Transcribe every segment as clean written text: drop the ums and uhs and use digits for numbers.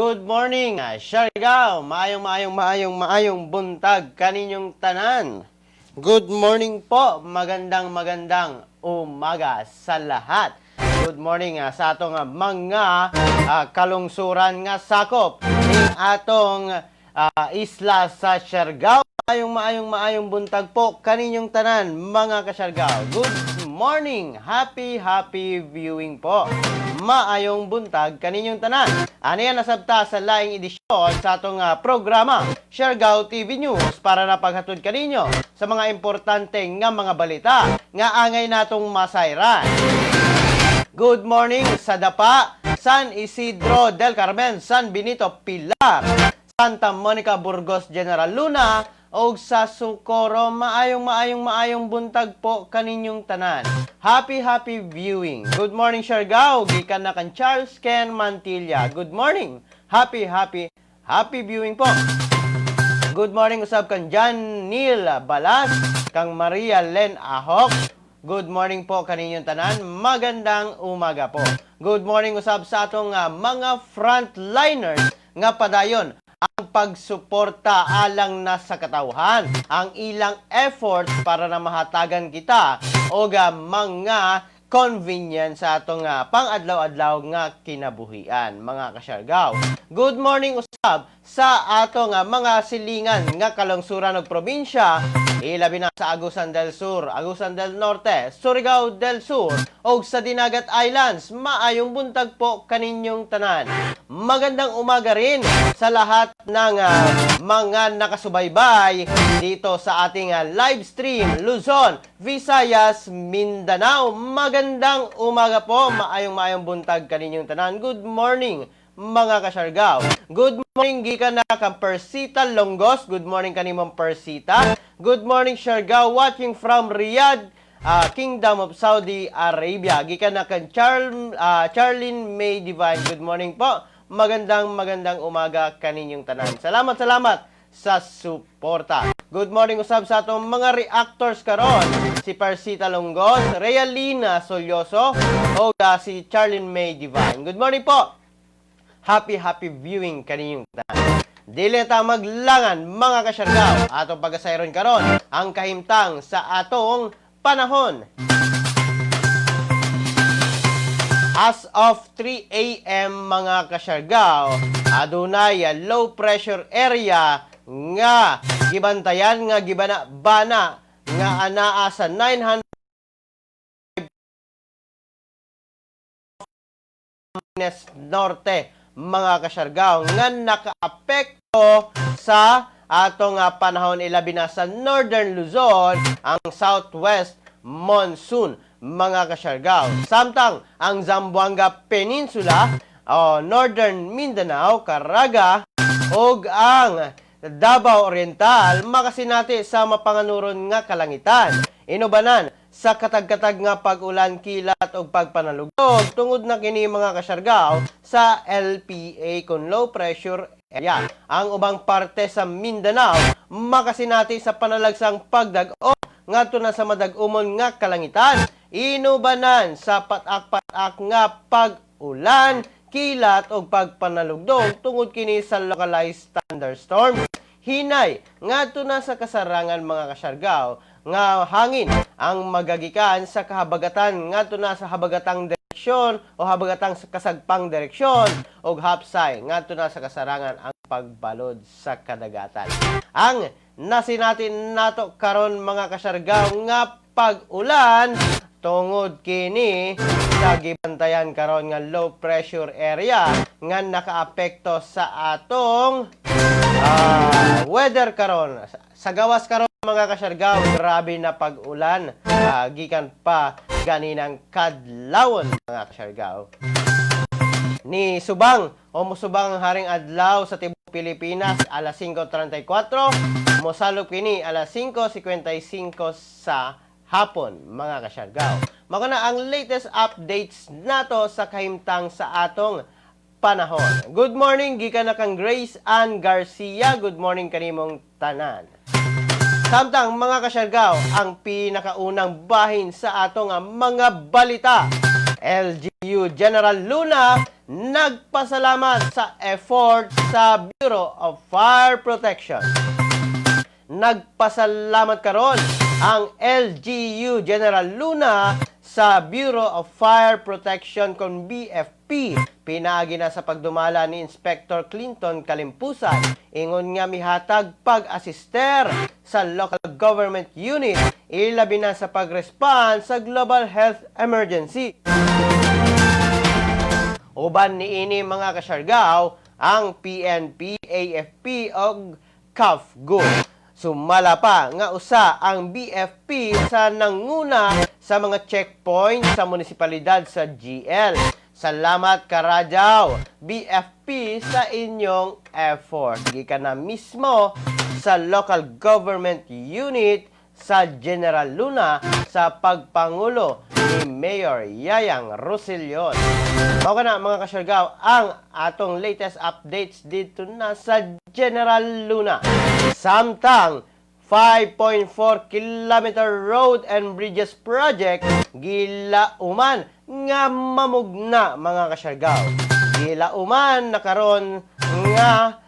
Good morning, Siargao. Maayong buntag kaninyong tanan. Good morning po, magandang umaga sa lahat. Good morning sa atong mga kalungsuran nga sakop ning atong isla sa Siargao. Maayong buntag po kaninyong tanan, mga ka-Siargao. Good morning, happy viewing po. Maayong buntag kaninyong tanan. Ano yan nasabta sa laing edisyon sa atong programa Siargao TV News para napaghatod kaninyo sa mga importante nga mga balita nga angay natong masayran. Good morning sa Dapa, San Isidro del Carmen, San Benito Pilar, Santa Monica Burgos General Luna, o sa Socorro. Maayong buntag po kaninyong tanan. Happy viewing. Good morning, Siargao. Gikan na kan Charles Ken Mantilla. Good morning. Happy viewing po. Good morning usab kan John Neil Balas, kang Maria Len Ahok. Good morning po kaninyong tanan. Magandang umaga po. Good morning usab sa atong mga frontliners nga padayon ang pagsuporta alang na sa katawhan, ang ilang efforts para na mahatagan kita o mga convenience sa atong pang-adlaw-adlaw nga kinabuhian, mga ka-Siargao. Good morning usab sa atong mga silingan nga kalungsuran ug probinsya, ilabi na sa Agusan del Sur, Agusan del Norte, Surigao del Sur, o sa Dinagat Islands. Maayong buntag po kaninyong tanan. Magandang umaga rin sa lahat ng mga nakasubaybay dito sa ating live stream, Luzon, Visayas, Mindanao. Magandang umaga po, maayong buntag kaninyong tanan. Good morning, mga ka-Siargao. Good morning gikan na kang Persita Longos. Good morning kanimong Persita. Good morning, Siargao, watching from Riyadh, Kingdom of Saudi Arabia. Gikan na kang Charlene May Divine. Good morning po. Magandang umaga kaninyong tanan. Salamat sa suporta. Good morning usab sa atong mga reactors karon. Si Persita Longos, Realina Solyoso, o si Charlene May Divine. Good morning po. Happy viewing kaninyong tanan. Dili ta maglangan, mga ka-Siargao. Atong pagasayron karon ang kahimtang sa atong panahon. As of 3 a.m. mga ka-Siargao, adunay low pressure area nga gibantayan nga gibana nga anaa sa 900 norte, mga ka-Siargao, nga nakaapekto sa atong panahon, ilabi na sa Northern Luzon, ang southwest monsoon, mga ka-Siargao. Samtang ang Zamboanga Peninsula, Northern Mindanao, Caraga, ug ang Davao Oriental makasinati sa mapanganuron nga kalangitan. Inubanan sa katag-katag nga pag-ulan, kilat ug pagpanalugdog tungod na kini, mga ka-Siargao, sa LPA kon low pressure area. Ang ubang parte sa Mindanao makasinati sa panalagsang pagdag-o ngadto na sa madag-umon nga kalangitan. Inubanan sa patak-patak nga pag-ulan, kilat o pagpanalugdog tungod kini sa localized thunderstorm. Hinay ngadto na sa kasarangan, mga ka-Siargao, nga hangin ang magagikan sa kahabagatan ngadto na sa habagatang direksyon o habagatang kasagpang direksyon o hapsay ngadto na sa kasarangan ang pagbalod sa kadagatan. Ang nasinatin nato karon, mga ka-Siargao, nga pag-ulan tungod kini sa gibantayan karon nga low pressure area nga nakaapekto sa atong weather karon. Sa gawas karon, mga ka-Siargao, grabe na pag-ulan gikan pa ganinang kadlawon, mga ka-Siargao. Ni subang o musubang ang haring adlaw sa tibok Pilipinas alas 5:34, mosalop kini alas 5:55 sa hapon, mga ka-Siargao. Mao na ang latest updates nato sa kahimtang sa atong panahon. Good morning gikan na kang Grace Ann Garcia. Good morning kanimong tanan. Samtang, mga ka-Siargao, ang pinakaunang bahin sa atong mga balita, LGU LGU General Luna nagpasalamat sa effort sa Bureau of Fire Protection. Nagpasalamat karon ang LGU General Luna sa Bureau of Fire Protection kon BFP pinaagi na sa pagdumala ni Inspector Clinton Kalimpusan ingon nga mihatag pag-asister sa local government unit ilabi na sa pag-respond sa global health emergency. Uban niini mga kasyargaw ang PNP, AFP ug CAFGO. Sumala pa nga usa ang BFP sa nanguna sa mga checkpoint sa munisipalidad sa GL. Salamat Karajaw, BFP sa inyong effort. Gikan na mismo sa local government unit sa General Luna sa pagpangulo ni Mayor Yayang Rosellon. Mao kana mga kasyargaw ang atong latest updates dito na sa General Luna. Samtang 5.4 kilometer road and bridges project gilauman nga mamugna mga kasyargaw. Gilauman na karon nga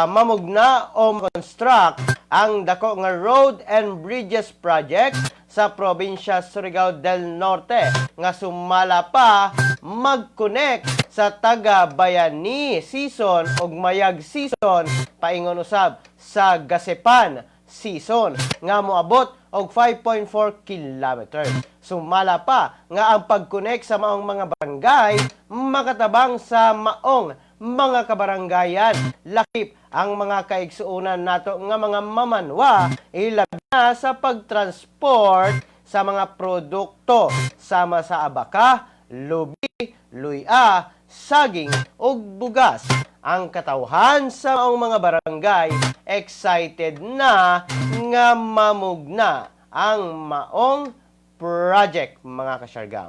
mamugna o construct ang dako nga road and bridges project sa probinsya Surigao del Norte nga sumala pa mag-connect sa taga-bayani season ug mayag season paingon usab sa Gasepan season nga moabot og 5.4 kilometer. Sumala pa nga ang pag-connect sa maong mga barangay makatabang sa maong mga kabaranggayan. Lakip ang mga kaigsuunan nato nga mga mamanwa ilabi na sa pagtransport sa mga produkto sama sa abaka, lubi, luya, saging ug bugas. Ang katawhan sa maong mga barangay excited na nga mamugna ang maong project mga kasyargaw.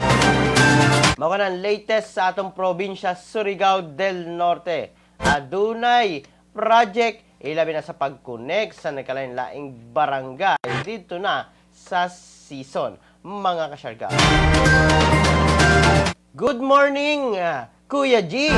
Mao kanang latest sa atong probinsya Surigao del Norte. Adunay project ilabi na sa pag-connect sa nagkalain-laing barangay dito na sa season mga kasyargaw. Good morning Kuya G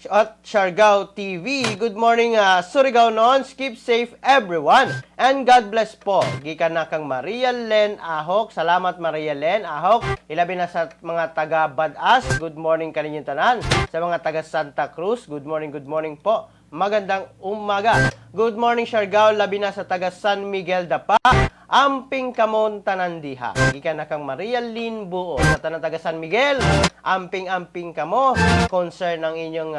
at Siargao TV. Good morning Surigao Nons. Keep safe everyone and God bless po. Gikan na kang Maria Len Ahok. Salamat Maria Len Ahok. Ilabi na sa mga taga Badas. Good morning kaninyong tanan. Sa mga taga Santa Cruz. Good morning po. Magandang umaga. Good morning Siargao. Labi na sa taga San Miguel Dapa. Amping kamon tanan diha. Gikan na kang Maria Lynn Buo. Sa tanan taga San Miguel, amping kamo. Concern ng inyong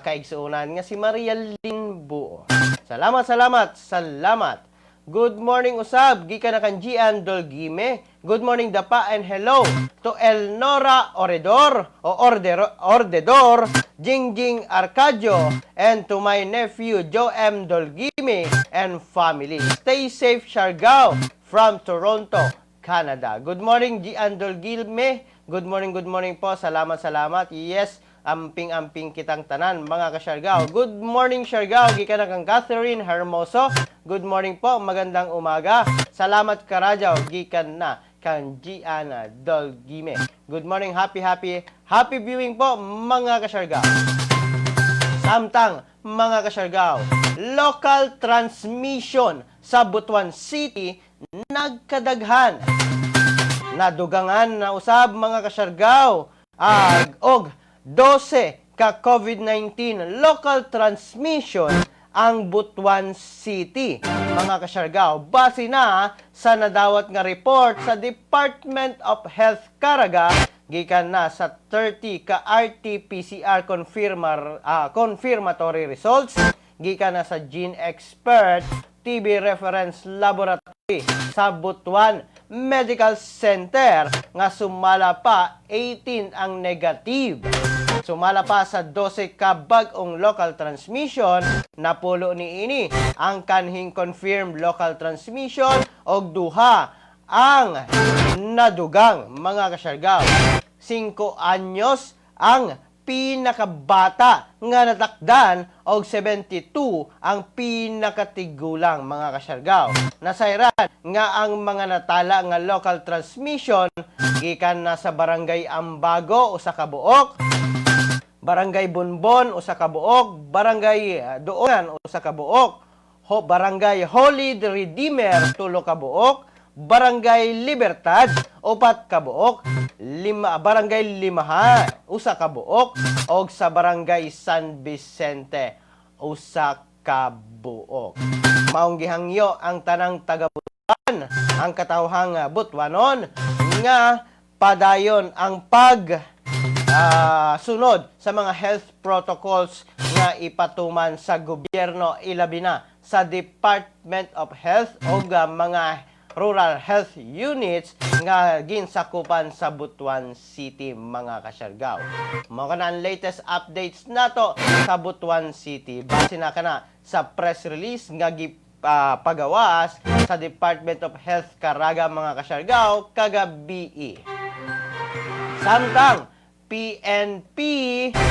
kaigsuunan nga si Maria Lynn Buo. Salamat. Good morning usab. Gikan na kang Gian Dolgime. Good morning Dapa and hello to Elnora Ordedor, Jingjing Arcadio, and to my nephew Joe M. Dolgime and family. Stay safe, Siargao, from Toronto, Canada. Good morning, Gian Dolgime. Good morning po. Salamat. Yes, amping kitang tanan, mga ka-Siargao. Good morning, Siargao. Gikan na kang Catherine Hermoso. Good morning po. Magandang umaga. Salamat, Karajaw. Gikan na kang Gianna Dolgime. Good morning, happy viewing po mga kasyargaw. Samtang mga kasyargaw, local transmission sa Butuan City nagkadaghan. Nadugangan na usab mga kasyargaw og 12 ka COVID-19 local transmission ang Butuan City. Mga kasyargaw, base na sa nadawat nga report sa Department of Health Caraga, gikan na sa 30 ka RT-PCR confirmatory results, gikan na sa Gene Expert TB Reference Laboratory sa Butuan Medical Center nga sumala pa 18 ang negative. Sumala pa sa 12 ka bag-ong local transmission, napulo ni ini ang kanhing confirmed local transmission og duha ang nadugang mga kasyargaw. 5 anyos ang pinakabata nga natakdan og 72 ang pinakatigulang mga kasyargaw. Nasayran nga ang mga natala nga local transmission gikan na sa Barangay Ambago usa ka buok, Barangay Bonbon usa ka buok, Barangay Duonan usa ka buok, Barangay Holy Redeemer tulo ka buok, Barangay Libertad upat ka buok, Barangay Limaha usa ka buok, og sa Barangay San Vicente usa ka buok. Maong gihangyo ang tanang taga-Butuan, ang katawhang Butuanon nga padayon ang sunod sa mga health protocols nga ipatuman sa gobyerno, ilabi na sa Department of Health o mga rural health units nga ginsakupan sa Butuan City mga kasyargaw. Mao kana ang latest updates nato sa Butuan City. Base na kana sa press release nga pagawas sa Department of Health karaga mga kasyargaw kagabi. Samtang PNP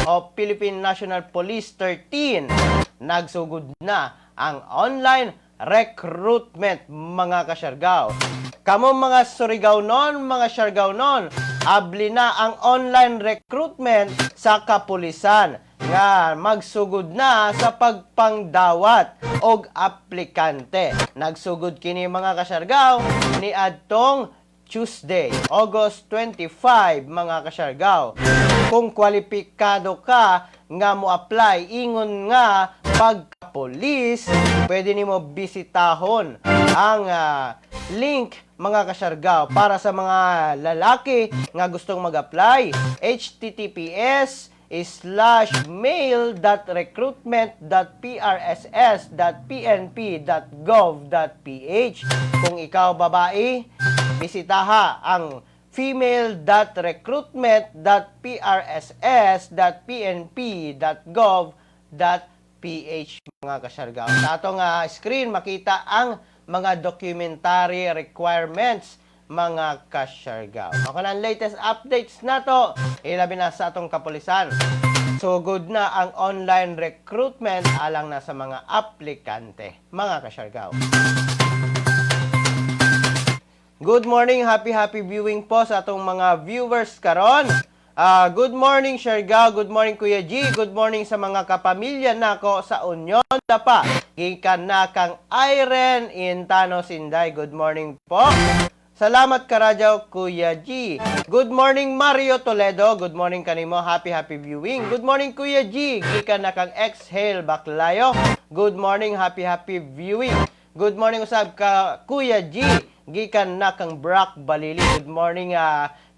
o Philippine National Police 13 nagsugod na ang online recruitment mga kasyargaw. Kamo mga Surigao non, mga Siargao non, abli na ang online recruitment sa kapulisan nga magsugod na sa pagpangdawat og aplikante. Nagsugod kini mga kasyargaw ni adtong Tuesday, August 25 mga kasyargaw. Kung kwalipikado ka nga mo apply ingon nga pagkapolis, pwede nimo bisitahon ang link mga kasyargaw para sa mga lalaki nga gustong mag-apply. https://mail.recruitment.prss.pnp.gov.ph. Kung ikaw babae, bisitaha ang female.recruitment.prss.pnp.gov.ph mga kasyargaw. Sa atong screen makita ang mga documentary requirements mga kasyargaw. Ako na ang latest updates nato, ilabi na sa atong kapulisan. So good na ang online recruitment alang na sa mga aplikante mga kasyargaw. Good morning, happy viewing po sa atong mga viewers karon. Good morning Siargao, good morning Kuya G, good morning sa mga kapamilya nako sa Union Dapa. Gikan na kang Irene Intano Sinday, good morning po. Salamat karadyaw Kuya G. Good morning Mario Toledo, good morning kanimo, happy viewing. Good morning Kuya G, gikan na kang Exhale Baklayo. Good morning, happy viewing. Good morning usab ka Kuya G, gikan na kang Brock Balili. Good morning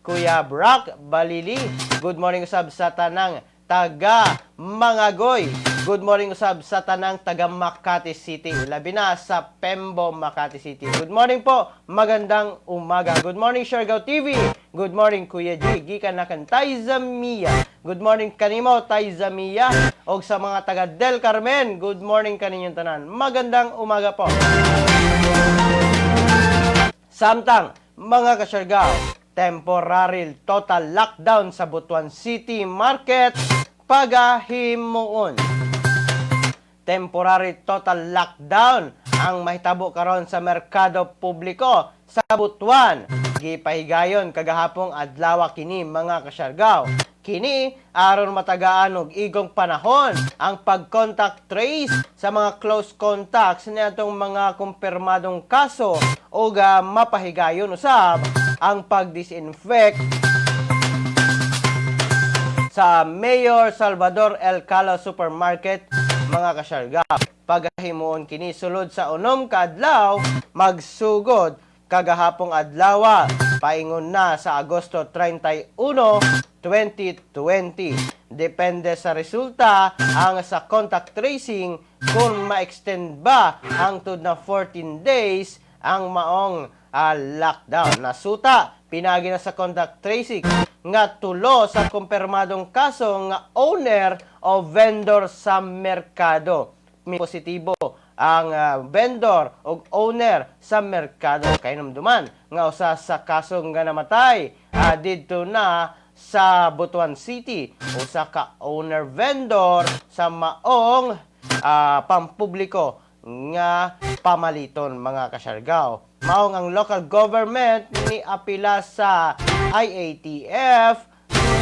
Kuya Brock Balili. Good morning usab sa tanang taga Mangagoy. Good morning usab sa tanang taga Makati City. Labi na sa Pembo, Makati City. Good morning po, magandang umaga. Good morning Siargao TV. Good morning Kuya G, gikan na kang Taiza Mia. Good morning kanimo Taiza Mia. Og sa mga taga Del Carmen, good morning kaninyong tanan. Magandang umaga po. Samtang mga kasyargao, temporary total lockdown sa Butuan City Market pagahimuon. Temporary total lockdown ang mahitabo karon sa merkado publiko sa Butuan. Gipahigayon kagahapong adlaw kini mga kasyargao. Kini aron matagaan og igong panahon ang pag-contact trace sa mga close contacts niadtong mga kumpirmadong kaso o mapahigayon usab ang pag-disinfect sa Mayor Salvador L. Calo Supermarket mga kasyargao. Pagahimuon kini sulod sa unom ka adlaw magsugod kagahapong adlaw paingon na sa Agosto 31, 2020. Depende sa resulta ang sa contact tracing kung ma-extend ba hangtod na 14 days ang maong lockdown. Nasuta, pinagi na sa contact tracing nga tulo sa kumpirmadong kaso nga owner o vendor sa merkado. Positibo ang vendor o owner sa merkado. Kay namduman nga usa sa kasong nga namatay didto na sa Butuan City. Usa ka owner vendor sa maong pampubliko nga pamaliton mga kasyargaw. Maong ang local government ni apila sa IATF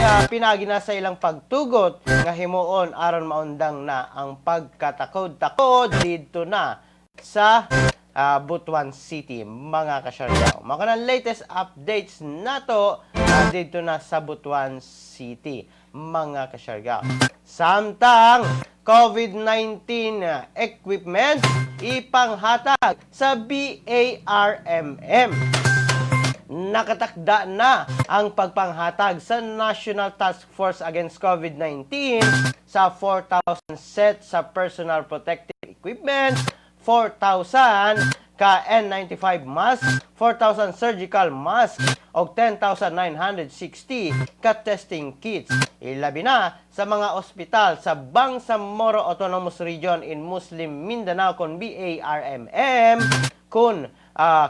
nga pinagina sa ilang pagtugot nga himuon aron maundang na ang pagkatakod-takod didto na sa Butuan City mga kasyargaw. Mga kanang latest updates nato dito na sa Butuan City mga kasyargaw. Samtang COVID-19 equipment ipanghatag sa BARMM. Nakatakda na ang pagpanghatag sa National Task Force Against COVID-19 sa 4,000 sets sa personal protective equipment, 4,000 ka N95 mask, 4,000 surgical mask, o 10,960 ka testing kits. Ilabi na sa mga ospital sa Bangsamoro Autonomous Region in Muslim Mindanao kon BARMM kun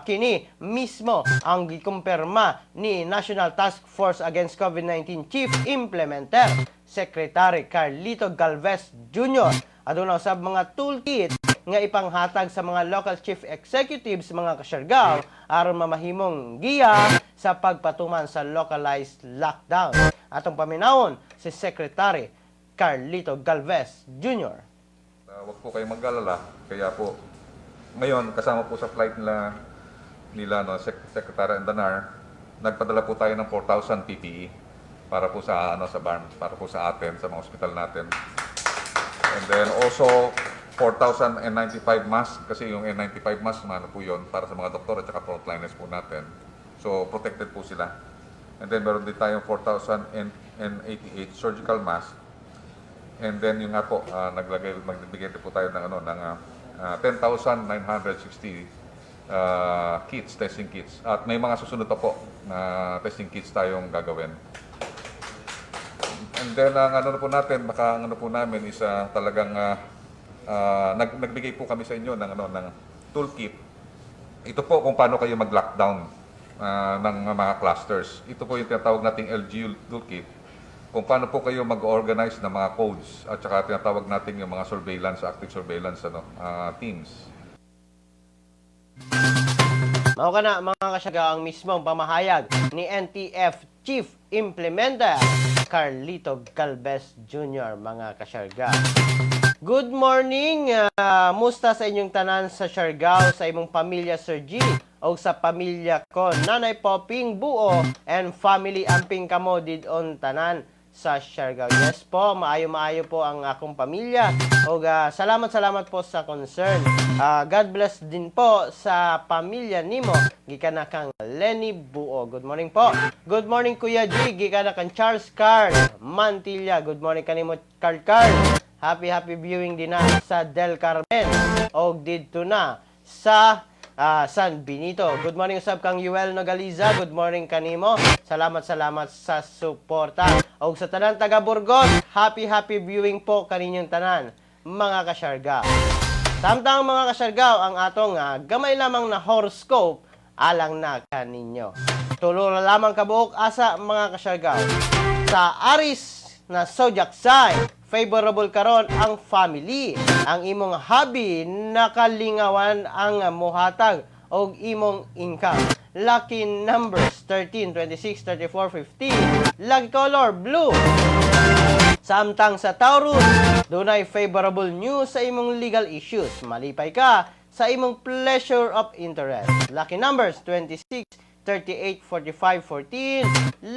kini mismo ang gikumpirma ni National Task Force Against COVID-19 Chief Implementer Secretary Carlito Galvez Jr. Aduna usab mga toolkit nga ipanghatag sa mga local chief executives mga kasyargaw aron mamahimong giya sa pagpatuman sa localized lockdown. Atong paminawon si Secretary Carlito Galvez Jr. Huwag po kayong mag-alala. Kaya po, ngayon, kasama po sa flight nila Secretary Andanar, nagpadala po tayo ng 4,000 PPE para po sa sa BARM, para po sa atin, sa mga ospital natin. And then also 4,095 masks kasi yung N95 mask po yun para sa mga doktor at saka frontliners po natin. So protected po sila. And then meron din tayong 4,088 surgical mask. And then yung nga po magbigay po tayo ng 10,960 kits, testing kits. At may mga susunod pa po na testing kits tayong gagawin. And then ang po natin, baka ang po namin is talagang nagbigay po kami sa inyo ng toolkit. Ito po kung paano kayo mag-lockdown ng mga clusters. Ito po yung tinatawag nating LGU toolkit. Kung paano po kayo mag-organize ng mga codes at saka tinatawag natin yung mga surveillance, active surveillance teams. Mao kana mga kasyargaw ang mismong pamahayag ni NTF Chief Implementer Carlito Galvez Jr. mga kasyargaw. Good morning! Musta sa inyong tanan sa Siargao, sa imong pamilya Sir G, o sa pamilya ko, Nanay Poping Buo, and family amping kamo didon tanan sa Siargao. Yes po, maayo-maayo po ang akong pamilya. O salamat po sa concern. God bless din po sa pamilya nimo. Gikan na kang Lenny Buo. Good morning po. Good morning Kuya G. Gikan na kang Charles Carl Mantilla. Good morning kanimo Carl. Happy viewing din na sa Del Carmen. O dito na sa San Benito. Good morning usab kang Yuel Nogaliza. Good morning kanimo. Salamat sa suporta. O sa tanan taga Burgos, happy viewing po kaninyong tanan mga kasyargaw. Samtang mga kasyargaw ang atong gamay lamang na horoscope alang na kaninyo. Tulo na lamang kabuok asa mga kasyargaw. Sa Aris na zodiac sign, favorable karon ang family. Ang imong hobby nakalingawan ang muhatag og imong income. Lucky numbers 13, 26, 34, 15. Lucky color blue. Samtang sa Taurus, dunay favorable news sa imong legal issues. Malipay ka sa imong pleasure of interest. Lucky numbers 26, 38, 45, 14.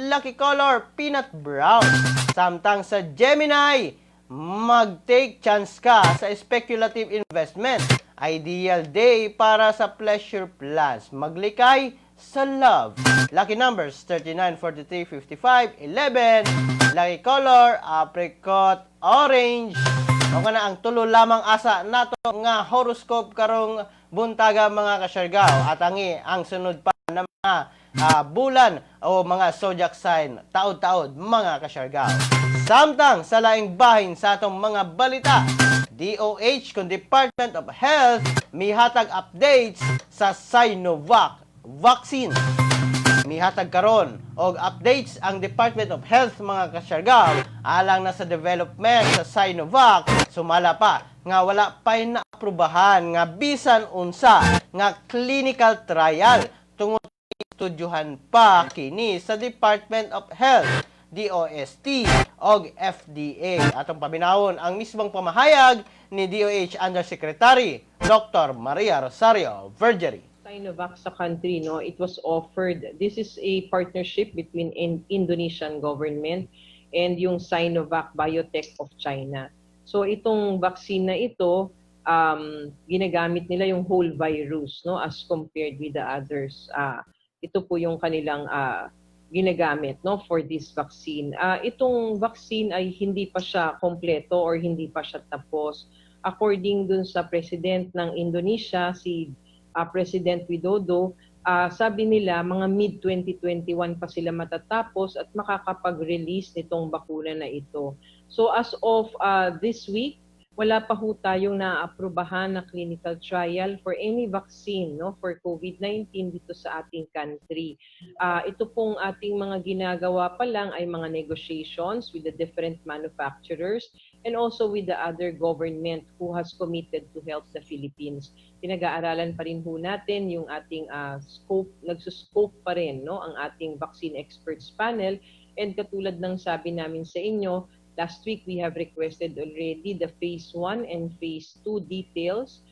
Lucky color peanut brown. Samtang sa Gemini, mag-take chance ka sa speculative investment. Ideal day para sa pleasure plans. Maglikay sa love. Lucky numbers 39, 43, 55, 11. Lucky color apricot orange. O na ang tulo lamang asa nato nga horoscope karong buntaga mga kasyargaw. At ang sunod pa na mga bulan o mga zodiac sign taod-taod mga kasyargaw. Samtang sa laing bahin sa atong mga balita, DOH kung Department of Health mihatag updates sa Sinovac vaccine. nihatag karon og updates ang Department of Health mga kasyargaw alang na sa development sa Sinovac. Sumala pa nga wala pa'y naaprubahan nga bisan unsa nga clinical trial tungod estudyohan pa kini sa Department of Health, DOST og FDA. Atong paminawon ang mismong pamahayag ni DOH Undersecretary Dr. Maria Rosario Vergerie. Sinovac sa country, no, it was offered. This is a partnership between Indonesian government and yung Sinovac Biotech of China. So itong vaccine na ito, ginagamit nila yung whole virus, no, as compared with the others. Ito po yung kanilang ginagamit, no, for this vaccine. Itong vaccine ay hindi pa siya kompleto or hindi pa siya tapos. According dun sa president ng Indonesia, si President Widodo, sabi nila mga mid-2021 pa sila matatapos at makakapag-release nitong bakuna na ito. So as of this week, wala pa ho tayong naaprubahan na clinical trial for any vaccine, no, for COVID-19 dito sa ating country. Ito pong ating mga ginagawa pa lang ay mga negotiations with the different manufacturers and also with the other government who has committed to help the Philippines. Pinag-aaralan pa rin ho natin yung ating scope, nagsuscope pa rin, no, ang ating vaccine experts panel, and katulad ng sabi namin sa inyo, last week, we have requested already the phase 1 and phase 2 details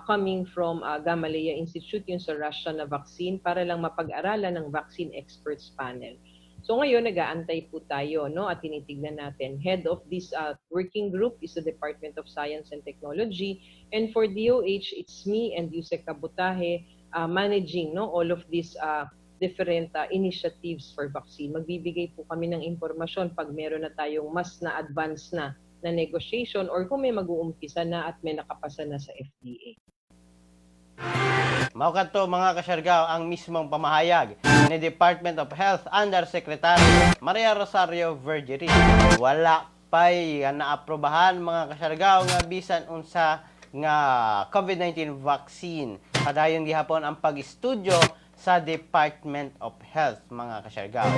coming from Gamaleya Institute, yung sa Russia na vaccine, para lang mapag-aralan ng vaccine experts panel. So ngayon, nag-aantay po tayo, no, at tinitignan natin. Head of this working group is the Department of Science and Technology. And for DOH, it's me and Yusek Kabutahe managing, no, all of these different initiatives for vaccine. Magbibigay po kami ng impormasyon pag meron na tayong mas na-advance na negotiation or kung may mag-uumpisa na at may nakapasa na sa FDA. Mao kadto mga kasyargaw ang mismong pamahayag ni Department of Health Undersecretary Maria Rosario Vergerie. Wala pa'y naaprubahan mga kasyargaw nga bisan unsa nga COVID-19 vaccine. Padayon gihapon ang pag-estudyo sa Department of Health, mga kasyargaw.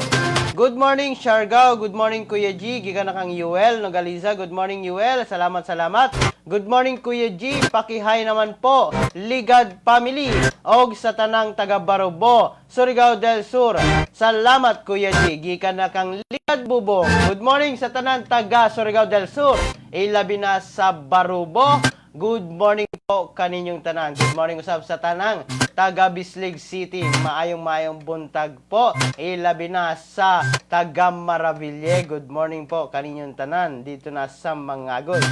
Good morning, Siargao. Good morning, Kuya G. Gikan na kang Yuel Nogaliza. Good morning, Yuel. Salamat, salamat. Good morning, Kuya G. Pakihay naman po. Ligad Family. Og sa tanang taga Barubo, Surigao del Sur. Salamat, Kuya G. Gikan na kang Ligad Bubong. Good morning sa tanang taga Surigao del Sur. Ilabi na sa Barubo. Good morning po kaninyong tanan. Good morning usab sa tanang taga Bislig City. Maayong buntag po. Ilabi na sa taga Maraville. Good morning po kaninyong tanan dito na sa Mangagod.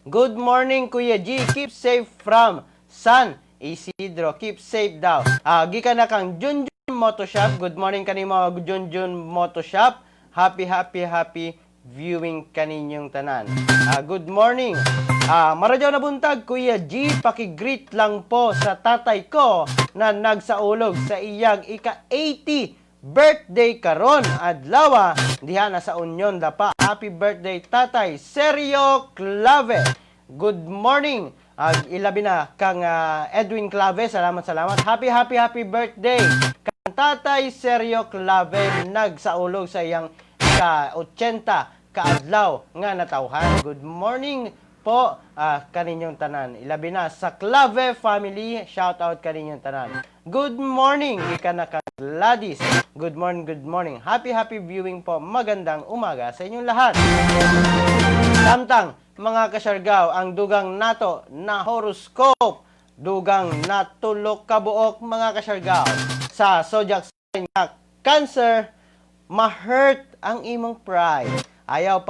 Good morning Kuya G. Keep safe from San Isidro. Keep safe daw. Gikan na kang Junjun Motoshop. Good morning kanimo Junjun Motoshop. Happy viewing kaninyong tanan. Good morning. Maradyaw na buntag, Kuya G, pakigreet lang po sa tatay ko na nagsaulog sa iyang ika-80 birthday karon adlaw diha na sa Union Dapa. Happy birthday tatay Sergio Clave. Good morning. Ilabi na kang Edwin Clave. Salamat. Happy birthday kang tatay Sergio Clave nagsaulog sa iyang ika-80 kaadlaw nga natawhan. Good morning po kaninyong tanan. Ilabi na sa Clave family. Shout out kaninyong tanan. Good morning gikan na kang Gladys. Good morning. Happy viewing po. Magandang umaga sa inyong lahat. Samtang mga kasyargaw, ang dugang nato na horoscope, dugang natulok kabuok mga kasyargaw sa zodiac sign nga Cancer, ma-hurt ang imong pride. Ayaw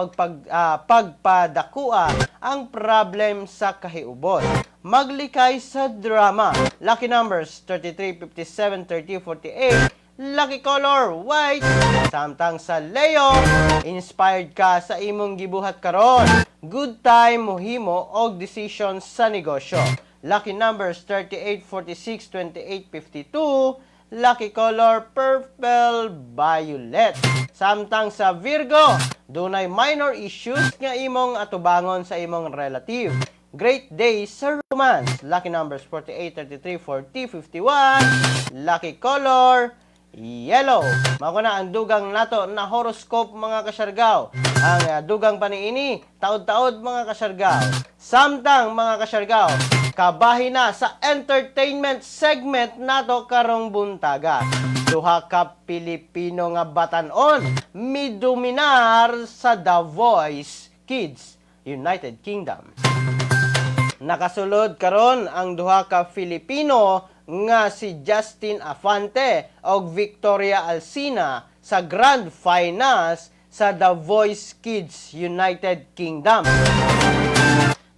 pagpadakua ang problem sa kahiubot. Maglikay sa drama. Lucky numbers 33, 57, 30, 48. Lucky color white. Samtang sa Leo, inspired ka sa imong gibuhat karon. Good time mohimo og decision sa negosyo. Lucky numbers 38, 46, 28, 52. Lucky color purple violet. Samtang sa Virgo, dunay minor issues nga imong atubangon sa imong relative. Great day sa romance. Lucky numbers 48, 33, 40, 51. Lucky color yellow. Mako na ang dugang nato na horoscope mga kasyargaw. Ang dugang paniini, taod-taod mga kasyargaw. Samtang mga kasyargaw, kabahin na sa entertainment segment nato karong buntaga. Duha ka Pilipino nga batanon midominar sa The Voice Kids United Kingdom. Nakasulod karon ang duha ka Filipino nga si Justin Afante ug Victoria Alcina sa Grand Finals sa The Voice Kids United Kingdom.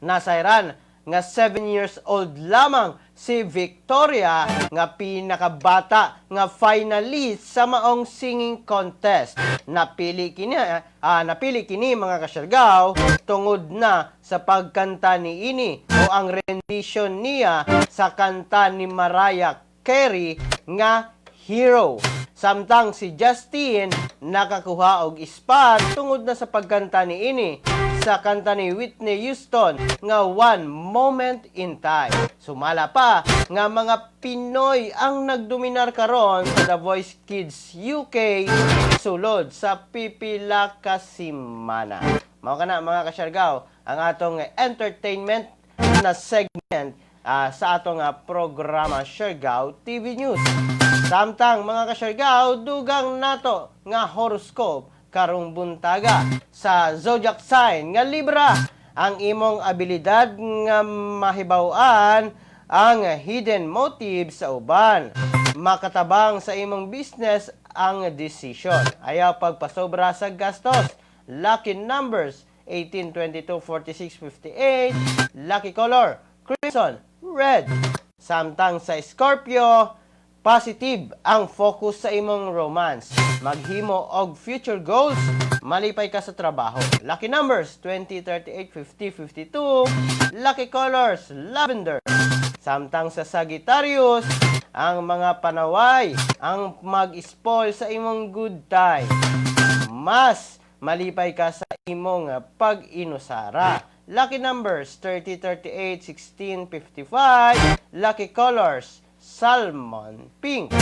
Nasairan nga 7 years old lamang si Victoria nga pinakabata nga finalist sa maong singing contest. Napili kini mga kasyargaw tungod na sa pagkanta ni ini o ang rendition niya sa kanta ni Mariah Carey nga Hero. Samtang si Justin nakakuha og spot tungod na sa pagkanta ni ini sa kanta ni Whitney Houston nga One Moment in Time. Sumala pa nga mga Pinoy ang nagdominar karon sa The Voice Kids UK sulod sa pipila ka semana. Mao kana mga kasyargaw ang atong entertainment na segment sa atong programa Siargao TV News. Samtang mga kasyargaw, dugang nato nga horoscope karong buntaga sa zodiac sign nga Libra. Ang imong abilidad nga mahibaw-an ang hidden motive sa uban. Makatabang sa imong business ang decision. Ayaw pagpasobra sa gastos. Lucky numbers 18, 22, 46, 58. Lucky color crimson, red. Samtang sa Scorpio, positive ang focus sa imong romance. Maghimo og future goals, malipay ka sa trabaho. Lucky numbers 20, 38, 50, 52. Lucky colors lavender. Samtang sa Sagittarius, ang mga panaway ang mag-spoil sa imong good time. Mas malipay ka sa imong pag-inusara. Lucky numbers 30, 38, 16, 55. Lucky colors salmon pink.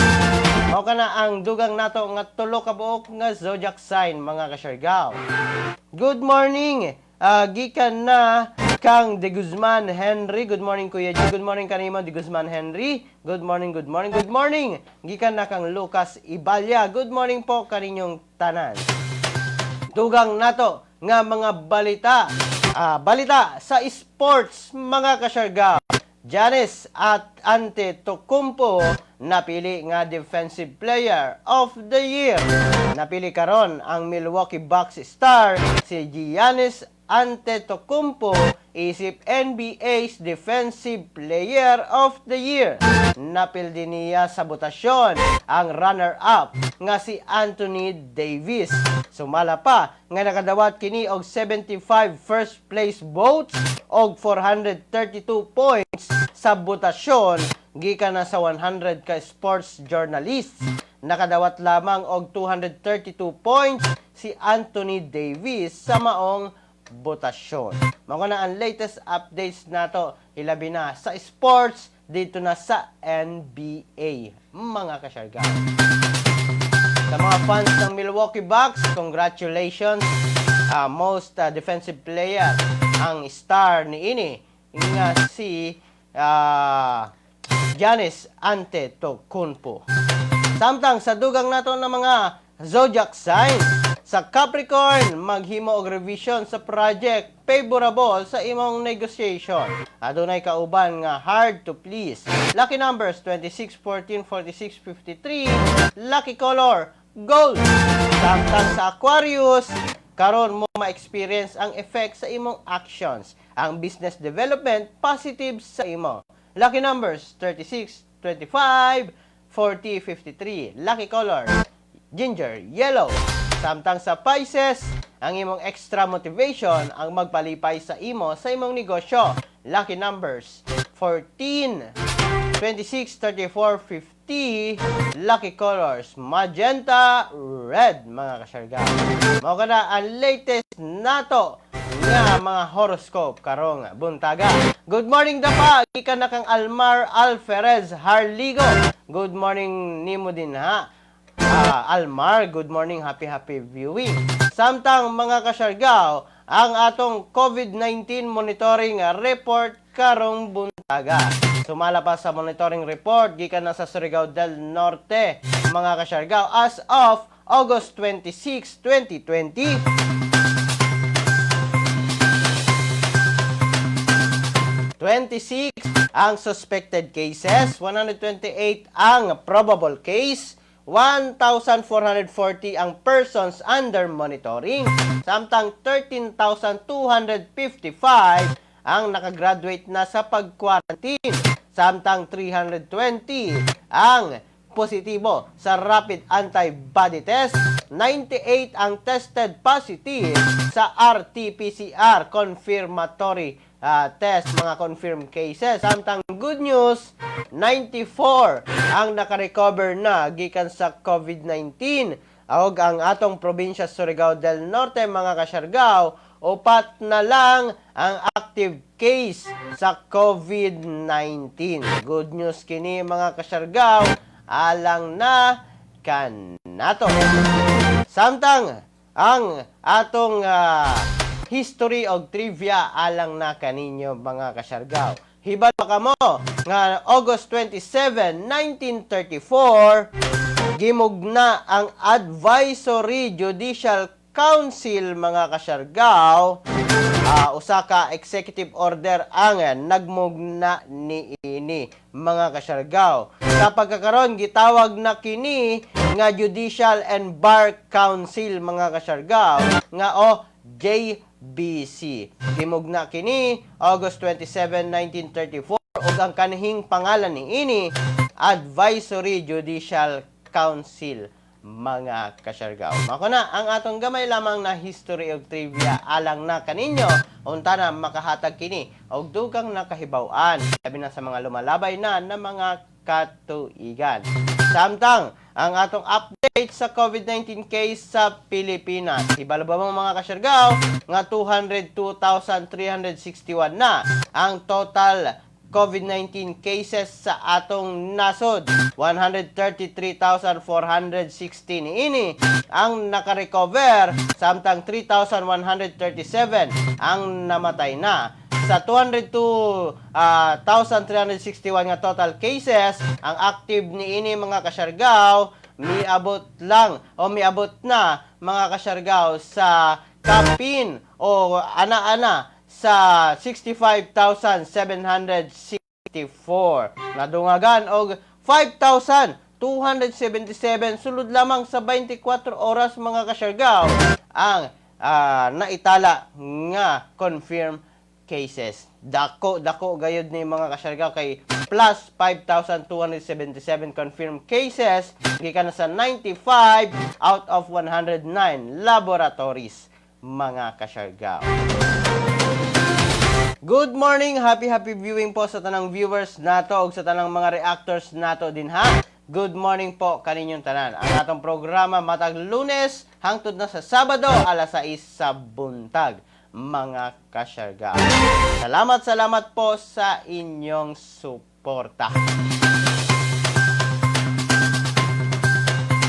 Mao kana ang dugang nato nga tulo ka buok nga zodiac sign mga kasyargaw. Good morning. Gikan na kang De Guzman Henry. Good morning Kuya G. Good morning kanimo De Guzman Henry. Good morning, good morning, good morning. Gikan na kang Lucas Ibalya. Good morning po kaninyong tanan. Dugang nato nga mga balita. Balita sa sports mga kasyargaw. Giannis Antetokounmpo napili nga Defensive Player of the Year. Napili karon ang Milwaukee Bucks star si Giannis Antetokounmpo isip NBA's Defensive Player of the Year. Napildi niya sa botasyon ang runner-up nga si Anthony Davis. Sumala pa nga nakadawat kini og 75 first place votes og 432 points sa botasyon gikan na sa 100 ka sports journalists. Nakadawat lamang og 232 points si Anthony Davis sa maong botasyon. Mao na ang latest updates nato ilabi na sa sports dito na sa NBA mga kasyargaw. Sa mga fans ng Milwaukee Bucks, congratulations. Most defensive player ang star ni ini nga si Giannis Antetokounmpo. Samtang sa dugang nato ng mga zodiac signs, sa Capricorn, maghimo og revision sa project favorable sa imong negotiation. Adunay kauban nga hard to please. Lucky numbers 26, 14, 46, 53. Lucky color gold. Samtang sa Aquarius, karon mo ma-experience ang effect sa imong actions. Ang business development positive sa imo. Lucky numbers 36, 25, 40, 53. Lucky color ginger, yellow. Samtang sa Pisces, ang imong extra motivation ang magpalipay sa imo sa imong negosyo. Lucky numbers 14, 26, 34, 50. Lucky colors magenta, red mga kasyargaw. Mao kana ang latest nato nga mga horoscope karong buntaga. Good morning dapa, gikan na kang Almar Alferez Harligo. Good morning nimo din ha. Almar, good morning, happy viewing. Samtang mga kasyargaw, ang atong COVID-19 monitoring report karong buntaga. Sumala pa sa monitoring report gikan na sa Surigao del Norte, mga kasyargaw, as of August 26, 2020. 26 ang suspected cases, 128 ang probable case, 1,440 ang persons under monitoring, samtang 13,255 ang nakagraduate na sa pag-quarantine, samtang 320 ang positibo sa rapid antibody test, 98 ang tested positive sa RT-PCR confirmatory test, mga confirmed cases. Samtang good news, 94 ang nakarecover na gikan sa COVID-19. Og ang atong probinsya Surigao del Norte, mga kasyargaw, upat na lang ang active case sa COVID-19. Good news kini, mga kasyargaw, alang na kanato. Samtang ang atong history og trivia alang na kaninyo, mga kasyargaw. Hibal pa kamo nga August 27, 1934 gimugna ang Advisory Judicial Council, mga kasyargaw. Usa ka executive order ang nagmugna niini, mga kasyargaw. Sa pagkakaroon gitawag na kini nga Judicial and Bar Council, mga kasyargaw, nga JBC. Gimugna kini August 27, 1934 ug ang kanhing pangalan niini Advisory Judicial Council, mga kasyargaw. Mako na ang atong gamay lamang na history of trivia alang na kaninyo unta na makahatag kini og dugang nakahibaw-an labi na sa mga lumalabay na mga katuigan. Samtang ang atong update sa COVID-19 case sa Pilipinas. Hibalo ba mga kasyargaw nga 202,361 na ang total COVID-19 cases sa atong nasod. 133,416 ini ang nakarecover, samtang 3,137 ang namatay na. Sa 202,361 nga total cases, ang active niini, mga kasyargaw, miabot na, mga kasyargaw, sa kapin o ana-ana sa 65,764. Nadungagan og 5,277 sulod lamang sa 24 oras, mga kasyargaw, ang naitala nga confirmed cases. Dako gayud ni, mga kasyargaw, kay plus 5,277 confirmed cases gikan sa 95 out of 109 laboratories, mga kasyargaw. Good morning, happy viewing po sa tanang viewers nato ug sa tanang mga reactors nato din ha. Good morning po kaninyong tanan. Ang atong programa matag Lunes hangtod na sa Sabado alas 6 sa buntag, mga kasyargaw. Salamat po sa inyong suporta.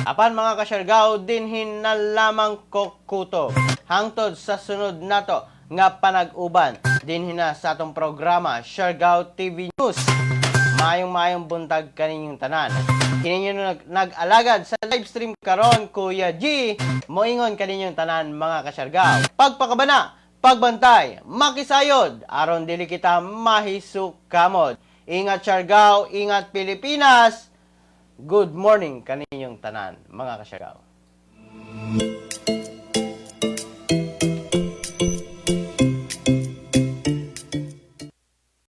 Apan, mga kasyargaw, dinhin na lamang ko kutob hangtod sa sunod nato nga panag-uban dinhin na sa atong programa Siargao TV News. Mayong buntag kaninyong tanan. Kininyo nag-alagad sa live stream karon, Kuya G. Moingon kaninyong tanan, mga kasyargaw. Pagpakabana, pagbantay, makisayod, aron dili kita mahisukamod. Ingat Siargao, ingat Pilipinas. Good morning kaninyong tanan, mga kasyargaw.